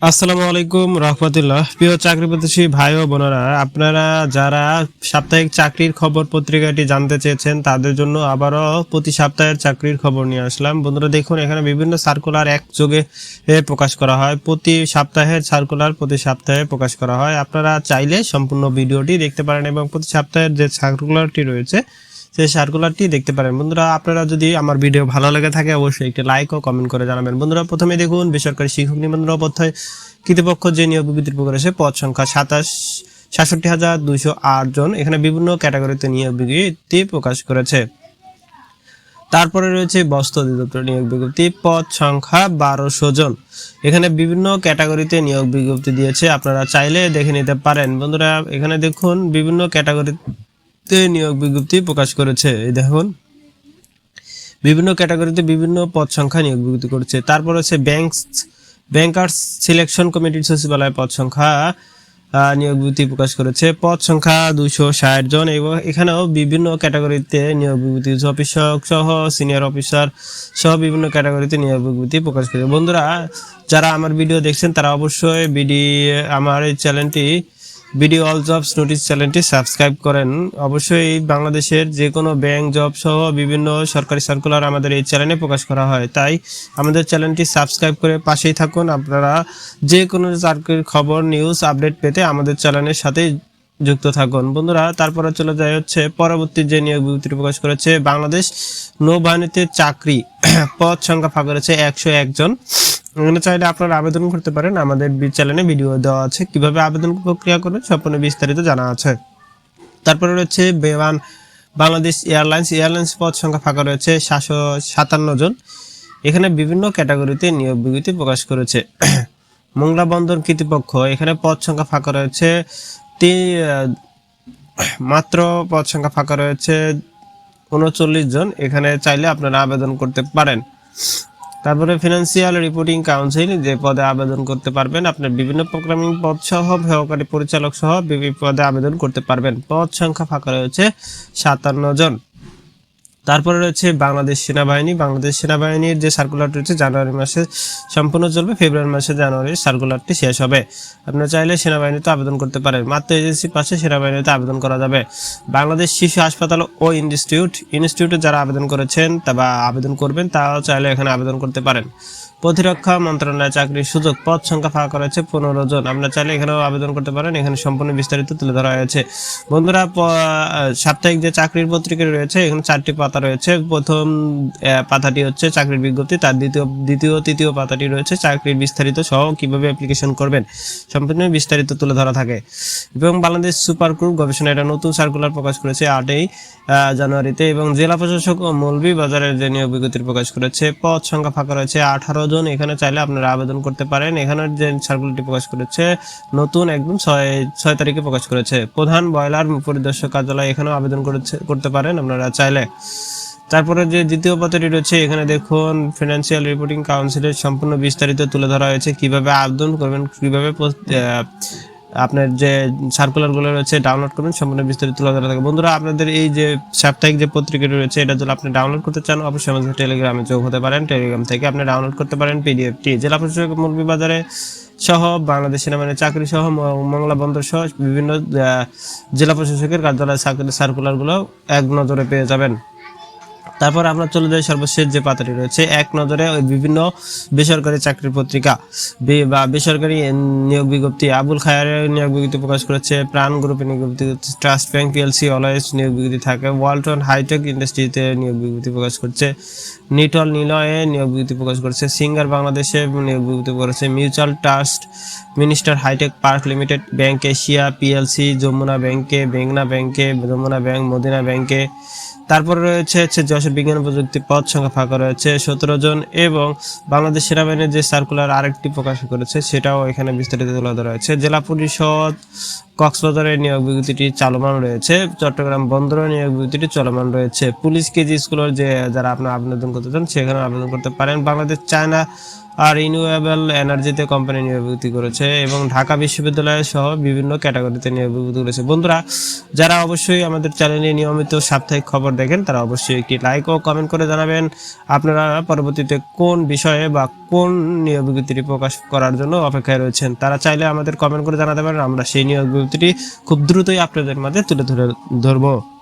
আসসালামু আলাইকুম রহমতুল্লাহ। প্রিয় চাকরি প্রত্যাশী ভাই ও বোনেরা, আপনারা যারা সাপ্তাহিক চাকরির খবর পত্রিকাটি জানতে চেয়েছেন তাদের জন্য আবারও প্রতি সপ্তাহের চাকরির খবর নিয়ে আসলাম। বন্ধুরা দেখুন, এখানে বিভিন্ন সার্কুলার একযোগে প্রকাশ করা হয়। প্রতি সপ্তাহের সার্কুলার প্রতি সপ্তাহে প্রকাশ করা হয়। আপনারা চাইলে সম্পূর্ণ ভিডিওটি দেখতে পারেন এবং প্রতি সপ্তাহের যে সার্কুলারটি রয়েছে সেই সার্কুলারটি দেখতে পারেন। বন্ধুরা, আপনারা যদি আমার ভিডিও ভালো লেগে থাকে অবশ্যই একটি লাইক ও কমেন্ট করে জানাবেন। বন্ধুরা, প্রথমে দেখুন, বেসরকারি শিক্ষক নিবন্ধন অধ্যায় কর্তৃপক্ষ যে নিয়োগ বিজ্ঞপ্তি প্রকাশ করেছে, পদ সংখ্যা 67,208 জন। এখানে বিভিন্ন ক্যাটাগরিতে নিয়োগ বিজ্ঞপ্তি প্রকাশ করেছে। তারপরে রয়েছে বস্ত্র অধিদপ্তর নিয়োগ বিজ্ঞপ্তি, পদ সংখ্যা 1200 জন। এখানে বিভিন্ন ক্যাটাগরিতে নিয়োগ বিজ্ঞপ্তি দিয়েছে, আপনারা চাইলে দেখে নিতে পারেন। বন্ধুরা, এখানে দেখুন বিভিন্ন ক্যাটাগরিতে নিয়োগ বিজ্ঞপ্তি প্রকাশ করেছে। এই দেখুন, বিভিন্ন ক্যাটাগরিতে বিভিন্ন পদ সংখ্যা নিয়োগ বিজ্ঞপ্তি করেছে। তারপর হচ্ছে ব্যাংকার্স সিলেকশন কমিটির সচিবালয় পদ সংখ্যা নিয়োগ বিজ্ঞপ্তি প্রকাশ করেছে, পদ সংখ্যা 260 জন। এবং এখানেও বিভিন্ন ক্যাটাগরিতে নিয়োগ বিজ্ঞপ্তি, অফিসক সহ সিনিয়র অফিসার সহ বিভিন্ন ক্যাটাগরিতে নিয়োগ বিজ্ঞপ্তি প্রকাশ করেছে। বন্ধুরা, যারা আমার ভিডিও দেখছেন তারা অবশ্যই আমার এই চ্যানেলটি বিডি অল জবস নোটিস চ্যানেলটি সাবস্ক্রাইব করেন। অবশ্যই বাংলাদেশের যে কোনো ব্যাংক জব সহ বিভিন্ন সরকারি সার্কুলার আমাদের এই চ্যানেলে প্রকাশ করা হয়, তাই আমাদের চ্যানেলটি সাবস্ক্রাইব করে পাশেই থাকুন। আপনারা যে কোনো চাকরির খবর নিউজ আপডেট পেতে আমাদের চ্যানেলের সাথে যুক্ত থাকুন। বন্ধুরা, তারপরে চলে যায় হচ্ছে পরবর্তী যে নিয়োগ বিজ্ঞপ্তি প্রকাশ করেছে, বাংলাদেশ নৌবাহিনীতে চাকরি পদ সংখ্যা ফাঁকা রয়েছে 101 জন। এখানে চাইলে আপনারা আবেদন করতে পারেন। আমাদের চ্যানেলে ভিডিও দেওয়া আছে, কিভাবে আবেদন প্রক্রিয়া করবেন সম্পূর্ণ বিস্তারিত জানা আছে। তারপরে রয়েছে বেমান বাংলাদেশ এয়ারলাইন্স পদ সংখ্যা ফাঁকা রয়েছে 757 জন। এখানে বিভিন্ন ক্যাটাগরিতে নিয়োগ বিজ্ঞপ্তি প্রকাশ করেছে। মোংলা বন্দর কর্তৃপক্ষ, এখানে পদ সংখ্যা ফাঁকা রয়েছে মাত্র পদ সংখ্যা ফাঁকা রয়েছে 39 জন। এখানে চাইলে আপনারা আবেদন করতে পারেন। তারপরে ফিনান্সিয়াল রিপোর্টিং কাউন্সিল, যে পদে আবেদন করতে পারবেন আপনার বিভিন্ন প্রোগ্রামিং পদ সহ সহকারী পরিচালক সহ বিভিন্ন পদে আবেদন করতে পারবেন। পদ সংখ্যা ফাঁকা রয়েছে 57 জন। তারপরে রয়েছে বাংলাদেশ সেনাবাহিনীর যে সার্কুলার রয়েছে জানুয়ারি মাসে সম্পূর্ণ চলবে, ফেব্রুয়ারি মাসে জানুয়ারির সার্কুলারটি শেষ হবে। আপনারা চাইলে সেনাবাহিনীতে আবেদন করতে পারেন। মাত্র এজেন্সি পাশে সেনাবাহিনীতে আবেদন করা যাবে। বাংলাদেশ শিশু হাসপাতাল ও ইনস্টিটিউটে যারা আবেদন করেছেন বা আবেদন করবেন তারাও চাইলে এখানে আবেদন করতে পারেন। প্রতিরক্ষা মন্ত্রণালয়ে চাকরির সুযোগ, পদ সংখ্যা ফাঁকা করেছে 15 জন। আপনারা চাইলে এখানেও আবেদন করতে পারেন। এখানে সম্পূর্ণ বিস্তারিত তুলে ধরা হয়েছে। বন্ধুরা, সাপ্তাহিক যে চাকরির পত্রিকা রয়েছে এখানে 4টি পাতা রয়েছে। প্রথম পাতাটি হচ্ছে চাকরির বিজ্ঞপ্তি, তার দ্বিতীয় তৃতীয় পাতাটি রয়েছে চাকরির বিস্তারিত সহ কিভাবে অ্যাপ্লিকেশন করবেন সম্পূর্ণ বিস্তারিত তুলে ধরা থাকে। এবং বাংলাদেশ সুপার গ্রুপ গবেষণা এটা নতুন সার্কুলার প্রকাশ করেছে 8ই জানুয়ারিতে। এবং জেলা প্রশাসক ও মৌলভীবাজারের যে নিয়োগ বিজ্ঞপ্তি প্রকাশ করেছে, পদ সংখ্যা ফাঁকা রয়েছে 18 জন। এখানে চাইলে আপনারা আবেদন করতে পারেন। এখানে যে সার্কুলারটি প্রকাশ করেছে নতুন একদম 6 তারিখে প্রকাশ করেছে। প্রধান বয়লার পরিদর্শক কার্যালয়, এখানেও আবেদন করতে পারেন আপনারা চাইলে। তারপরে যে দ্বিতীয় পাতাটি রয়েছে এখানে দেখুন, ফিনান্সিয়াল রিপোর্টিং কাউন্সিলের সম্পূর্ণ বিস্তারিত তুলে ধরা হয়েছে, কিভাবে আবেদন করবেন, কিভাবে আপনার যে সার্কুলারগুলো রয়েছে ডাউনলোড করবেন সম্পূর্ণ বিস্তারিত তুলে ধরা থাকে। বন্ধুরা, আপনাদের এই যে সাপ্তাহিক যে পত্রিকাটি রয়েছে এটা যদি আপনি ডাউনলোড করতে চান অবশ্যই আমাদের টেলিগ্রামে যোগ হতে পারেন। টেলিগ্রাম থেকে আপনি ডাউনলোড করতে পারেন পিডিএফটি। জেলা প্রশাসক মৌলভীবাজারে সহ বাংলাদেশ সেনাবাহিনীর চাকরি সহ মংলা বন্দর সহ বিভিন্ন জেলা প্রশাসকের কার্যালয় সার্কুলারগুলো এক নজরে পেয়ে যাবেন। তারপর আমরা চলে যাই সর্বশেষ যে পাতাটি রয়েছে এক নজরে ওই বিভিন্ন বেসরকারি চাকরির পত্রিকা বা বেসরকারি নিয়োগ বিজ্ঞপ্তি। আবুল খায়ারের নিয়োগ বিজ্ঞপ্তি প্রকাশ করেছে, প্রাণ গ্রুপের নিয়োগ বিজ্ঞপ্তি, ট্রাস্ট ব্যাংক পিএলসি অলওয়েজ নিয়োগ বিজ্ঞপ্তি থাকে, ওয়ালটন হাইটেক ইন্ডাস্ট্রিতে নিয়োগ বিজ্ঞপ্তি প্রকাশ করছে, নিটল নিলয়ে নিয়োগ বিজ্ঞপ্তি প্রকাশ করেছে, সিঙ্গার বাংলাদেশে নিয়োগ বিজ্ঞপ্তি করেছে, mutual trust minister hi-tech park limited, bank Asia PLC, Jamuna ব্যাংকে, বেংনা ব্যাংকে, যমুনা ব্যাংক, মদিনা ব্যাংকে। তারপরে রয়েছে যশোর বিজ্ঞান প্রযুক্তি, পদ সংখ্যা ফাঁকা রয়েছে 17 জন। এবং বাংলাদেশ সেনাবাহিনীর যে সার্কুলার আরেকটি প্রকাশ করেছে সেটাও এখানে বিস্তারিত তুলে ধরা হয়েছে। জেলা পরিষদ কক্সবাজারের নিয়োগ বিজ্ঞপ্তিটি চলমান রয়েছে, চট্টগ্রাম বন্দরের নিয়োগ বিজ্ঞপ্তিটি চলমান রয়েছে। পুলিশ কেজি স্কুলের যে যারা আপনারা আবেদন করতে চান সেখানে আবেদন করতে পারেন। বাংলাদেশ চায়না আর রিনিউয়েবল এনার্জিতে কোম্পানি নিয়োগ বিজ্ঞপ্তি করেছে এবং ঢাকা বিশ্ববিদ্যালয় সহ বিভিন্ন ক্যাটাগরিতে নিয়োগ বিজ্ঞপ্তি করেছে। বন্ধুরা, যারা অবশ্যই আমাদের চ্যানেলে নিয়মিত সাপ্তাহিক খবর দেখেন তারা অবশ্যই একটি লাইক ও কমেন্ট করে জানাবেন আপনারা পরবর্তীতে কোন বিষয়ে বা কোন নিয়োগ বিজ্ঞপ্তিটি প্রকাশ করার জন্য অপেক্ষায় রয়েছেন। তারা চাইলে আমাদের কমেন্ট করে জানাতে পারেন, আমরা সেই নিয়োগ বিজ্ঞপ্তিটি খুব দ্রুতই আপনাদের মাঝে তুলে ধরবো।